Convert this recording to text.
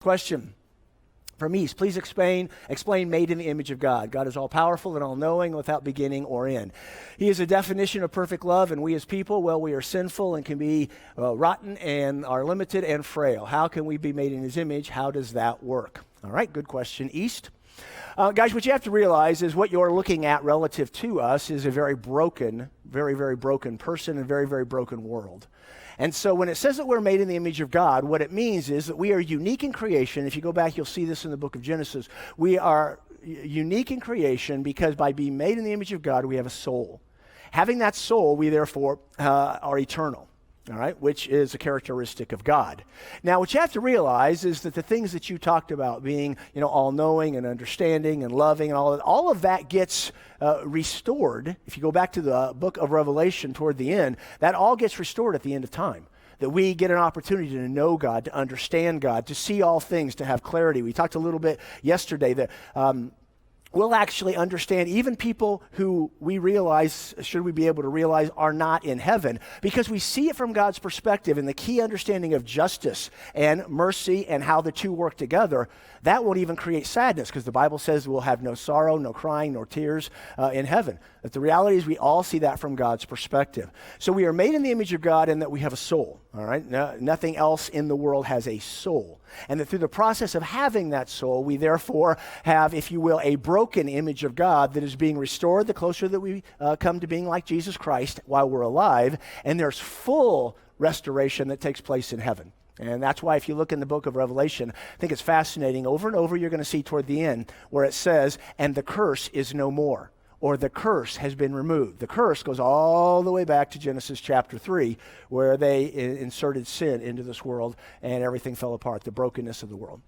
Question from East. Please explain made in the image of God. God is all-powerful and all-knowing without beginning or end. He is a definition of perfect love, and we as people, well, we are sinful and can be rotten and are limited and frail. How can we be made in his image? How does that work? All right, good question, East. Guys, what you have to realize is what you're looking at relative to us is a very broken, very, very broken person and very, very broken world. And so when it says that we're made in the image of God, what it means is that we are unique in creation. If you go back, you'll see this in the book of Genesis. We are unique in creation because by being made in the image of God, we have a soul. Having that soul, we therefore are eternal. All right, which is a characteristic of God. Now, what you have to realize is that the things that you talked about being, all-knowing and understanding and loving and all of that gets restored. If you go back to the book of Revelation toward the end, that all gets restored at the end of time. That we get an opportunity to know God, to understand God, to see all things, to have clarity. We talked a little bit yesterday that we'll actually understand even people who we realize, should we be able to realize, are not in heaven, because we see it from God's perspective and the key understanding of justice and mercy and how the two work together. That won't even create sadness, because the Bible says we'll have no sorrow, no crying, nor tears in heaven. But the reality is we all see that from God's perspective. So we are made in the image of God and that we have a soul, all right? Nothing else in the world has a soul. And that through the process of having that soul, we therefore have, if you will, a broken image of God that is being restored the closer that we come to being like Jesus Christ while we're alive. And there's full restoration that takes place in heaven. And that's why if you look in the book of Revelation, I think it's fascinating. Over and over you're going to see toward the end where it says, and the curse is no more, or the curse has been removed. The curse goes all the way back to Genesis chapter 3, where they inserted sin into this world and everything fell apart, the brokenness of the world.